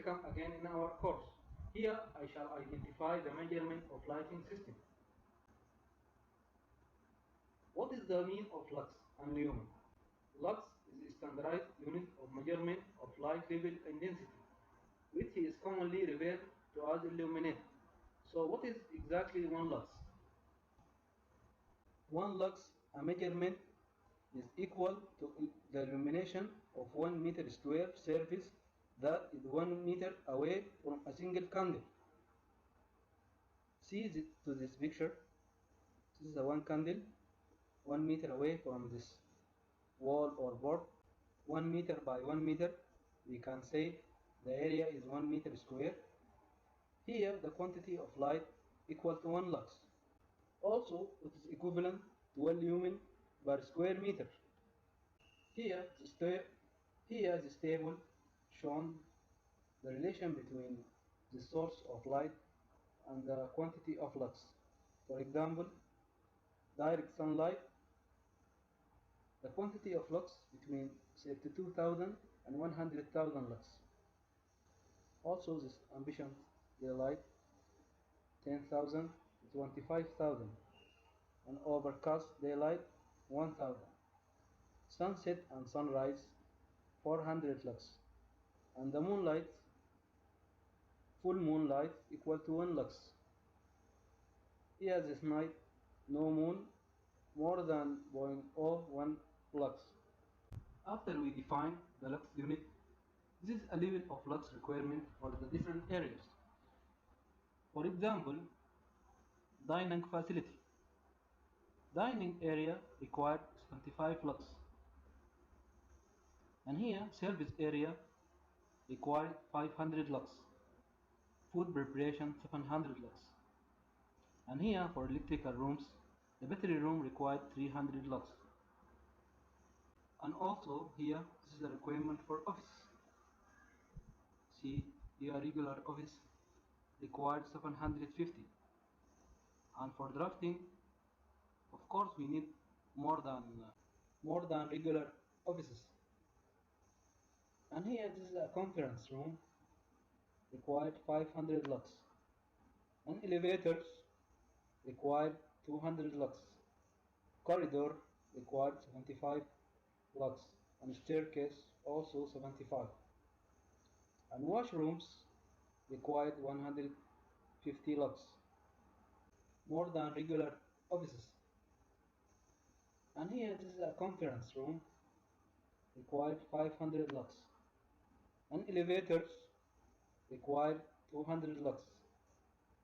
Welcome again in our course. Here I shall identify the measurement of lighting system. What is the mean of lux and lumen? Lux is a standardized unit of measurement of light level intensity, which is commonly referred to as illuminate. So what is exactly 1 lux? 1 lux, a measurement, is equal to the illumination of 1 meter square surface that is 1 meter away from a single candle. See to this picture. This is a 1 candle 1 meter away from this wall or board. 1 meter by 1 meter, we can say the area is 1 meter square. Here the quantity of light equal to 1 lux. Also it is equivalent to 1 lumen per square meter. Here this table shown the relation between the source of light and the quantity of lux. For example, direct sunlight, the quantity of lux between 32,000 and 100,000 lux. Also this ambient daylight, 10,000 to 25,000, and overcast daylight, 1,000. Sunset and sunrise, 400 lux, and the moonlight, full moonlight, equal to 1 lux. Here this night, no moon, more than 0.01 lux. After we define the lux unit, this is a level of lux requirement for the different areas. For example, dining facility. Dining area required 25 lux. And here service area required 500 lux. Food preparation 700 lux. And here for electrical rooms, the battery room required 300 lux. And also here this is a requirement for office. See here regular office required 750. And for drafting, of course we need more than regular offices. And here this is a conference room required 500 lux. And elevators required 200 lux. Corridor required 75 lux, and staircase also 75. And washrooms required 150 lux, more than regular offices. And here this is a conference room required 500 lux. And elevators required 200 lux.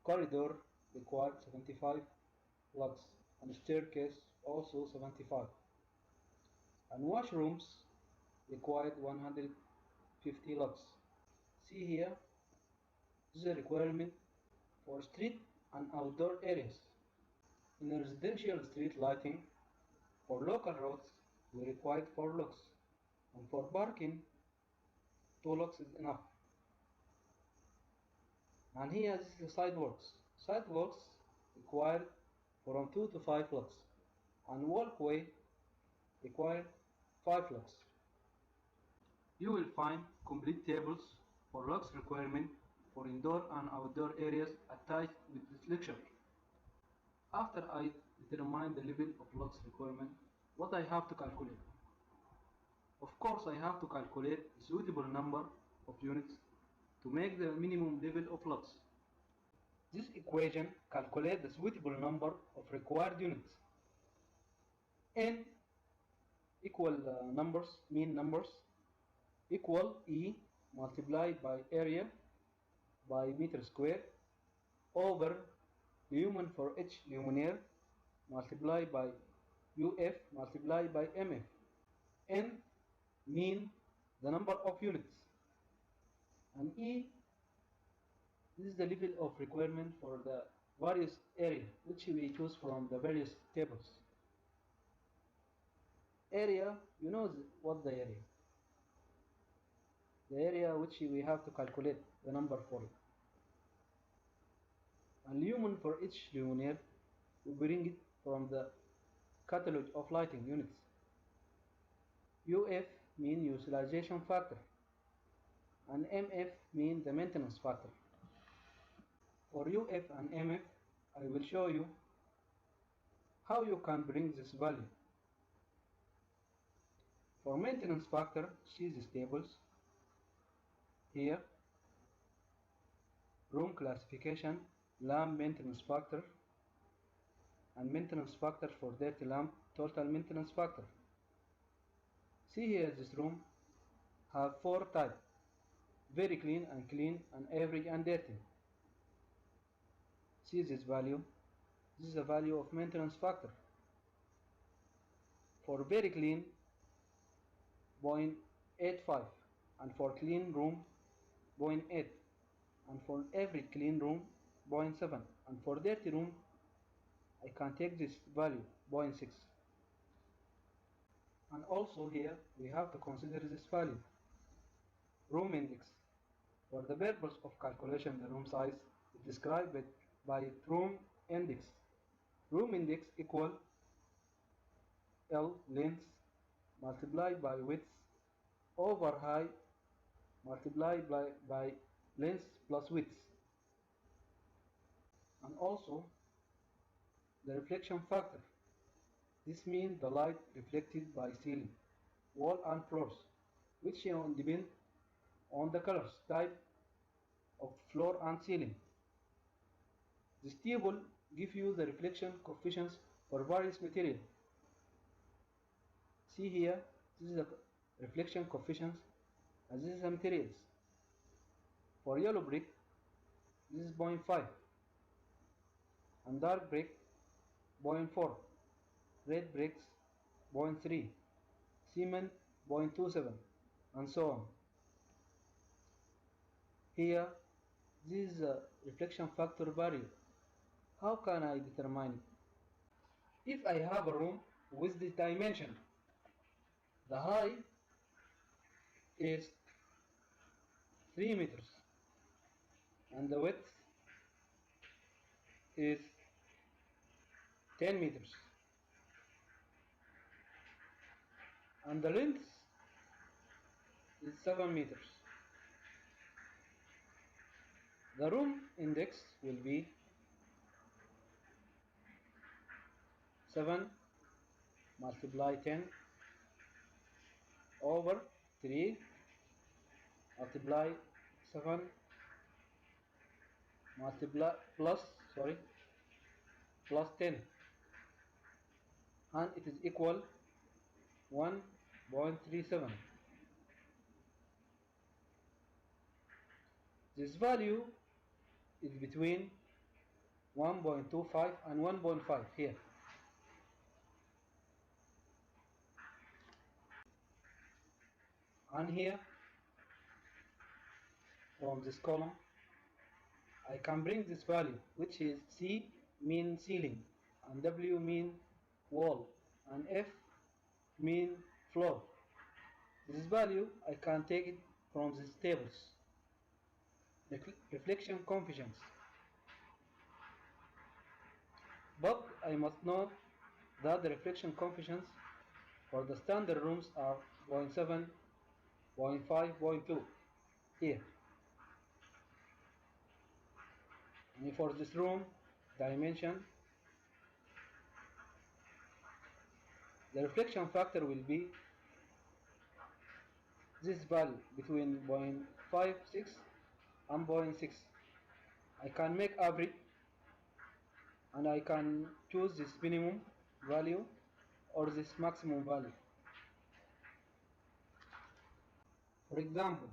Corridor required 75 lux, and staircase also 75. And washrooms required 150 lux. See here, this is a requirement for street and outdoor areas. In residential street lighting, for local roads, we require 4 lux, and for parking, 2 lux is enough. And here this is the sidewalks. Sidewalks required from 2 to 5 lux, and walkway required 5 lux. You will find complete tables for lux requirement for indoor and outdoor areas attached with this lecture. After I determine the level of lux requirement, what I have to calculate? Of course I have to calculate a suitable number of units to make the minimum level of lux. This equation calculates the suitable number of required units. N equal numbers, mean numbers, equal E multiplied by area by meter square over lumen for each luminaire multiplied by UF multiplied by MF. N mean the number of units, and E, this is the level of requirement for the various area which we choose from the various tables. Area, you know what the area? The area which we have to calculate the number for it. And lumen for each luminaire, we bring it from the catalog of lighting units. UF mean utilization factor. and MF mean the maintenance factor. For UF and MF, I will show you how you can bring this value. For maintenance factor, see these tables. Here, room classification, lamp maintenance factor, and maintenance factor for dirty lamp, total maintenance factor. See here, this room have 4 types: very clean, and average and dirty. See this value. This is the value of maintenance factor. For very clean, 0.85, and for clean room, 0.8, and for every clean room, 0.7, and for dirty room, I can take this value, 0.6. And also here, we have to consider this value, room index. For the purpose of calculation the room size, we describe it by room index. Room index equal L length multiplied by width over height multiplied by length plus width. And also the reflection factor. This means the light reflected by ceiling, wall and floors, which depend on the colors, type of floor and ceiling. This table gives you the reflection coefficients for various materials. See here, this is the reflection coefficients and this is the materials. For yellow brick, this is 0.5, and dark brick 0.4, red bricks 0.3, cement 0.27, and so on. Here, this is a reflection factor value. How can I determine it? If I have a room with this dimension, the height is 3 meters and the width is 10 meters and the length is 7 meters. The room index will be 7 multiply 10 over 3 multiply 7 multiply plus 10, and it is equal 1.37. This value is between 1.25 and 1.5 here. And here, from this column, I can bring this value, which is C mean ceiling, and W mean wall, and F mean floor. This value I can take it from these tables. Reflection coefficients. But I must note that the reflection coefficients for the standard rooms are 0.7, 0.5, 0.2 here. And for this room dimension, the reflection factor will be this value between 0.56 and 0.6. I can make average and I can choose this minimum value or this maximum value. For example,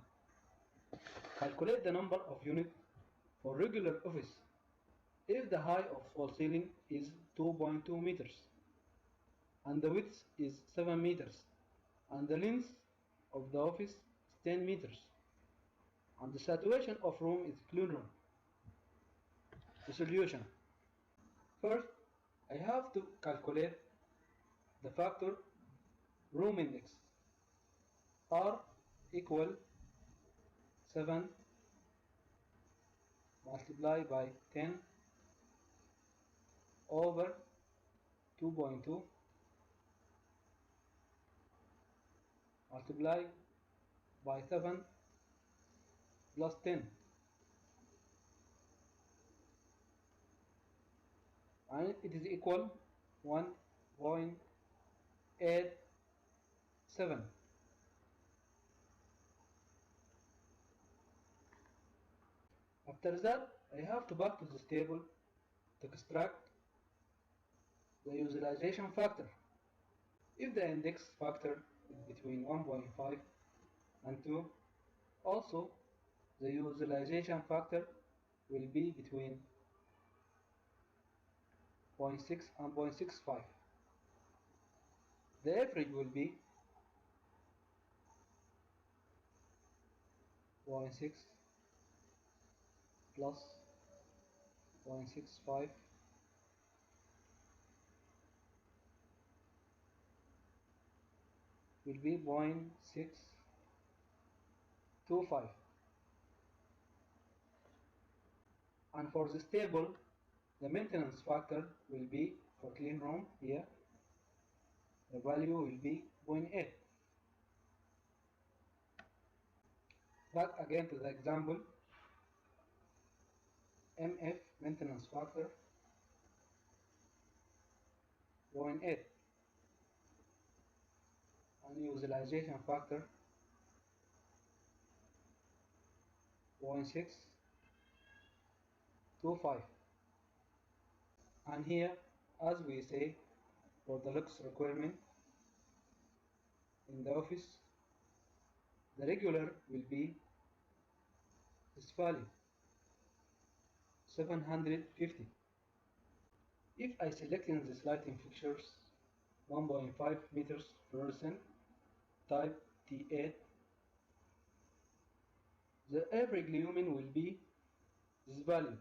calculate the number of units for regular office if the height of fall ceiling is 2.2 meters and the width is 7 meters and the length of the office is 10 meters and the saturation of room is clean room. The solution. First, I have to calculate the factor room index. R equal 7 multiplied by 10 over 2.2 multiplied by 7 plus 10, and it is equal 1.87. After that, I have to back to this table to extract the utilization factor. If the index factor is between 1.5 and 2, also the utilization factor will be between 0.6 and 0.65. The average will be 0.6 plus 0.65 will be 0.625. And for this table, the maintenance factor will be, for clean room here, the value will be 0.8. Back again to the example, MF maintenance factor 0.8 and utilization factor 0.625. And here, as we say, for the lux requirement in the office, the regular will be this value 750. If I select in this lighting fixtures 1.5 meters fluorescent type T8, the average lumen will be this value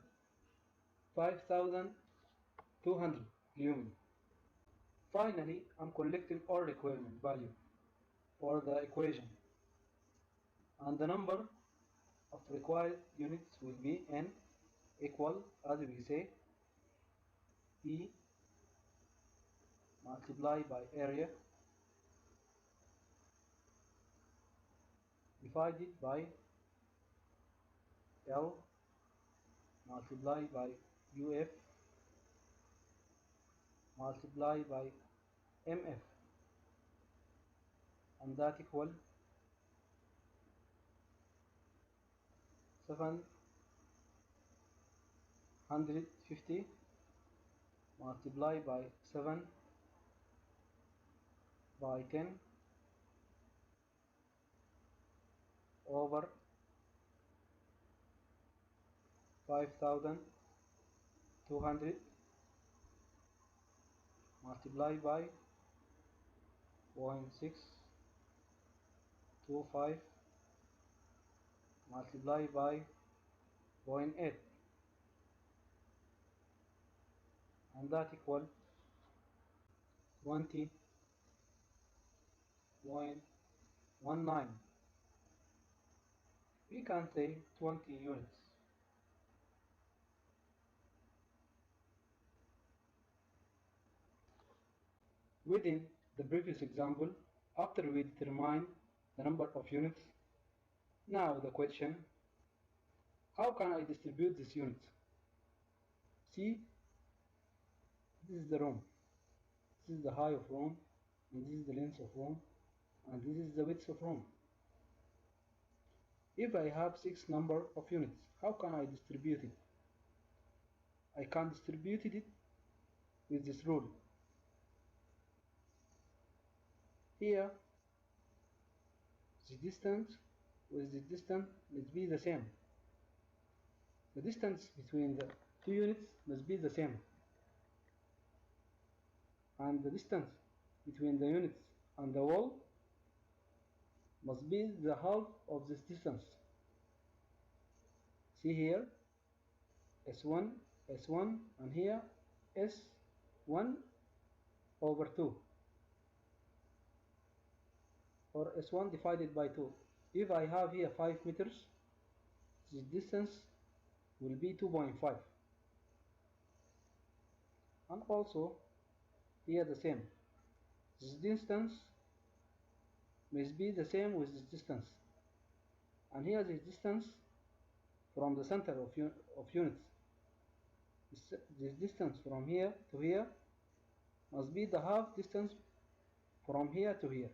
5200 lumen. Finally, I'm collecting all requirement value for the equation, and the number of required units will be N equal, as we say, E multiplied by area divided by L multiplied by UF multiplied by MF, and that equal 750 multiplied by 7 by 10 over 5200 multiplied by 0.625 multiplied by 0.8, and that equal 20.19. We can say 20 units. Within the previous example, after we determine the number of units, now the question, how can I distribute these units? See, this is the room, this is the height of room, and this is the length of room, and this is the width of room. If I have 6 number of units, how can I distribute it? I can distribute it with this rule. Here, the distance with the distance must be the same. The distance between the two units must be the same, and the distance between the units and the wall must be the half of this distance. See here, S1, S1, and here S1 over 2, or S1 divided by 2. If I have here 5 meters, this distance will be 2.5, and also here the same. This distance must be the same with this distance, and here this distance from the center of units. This distance from here to here must be the half distance from here to here.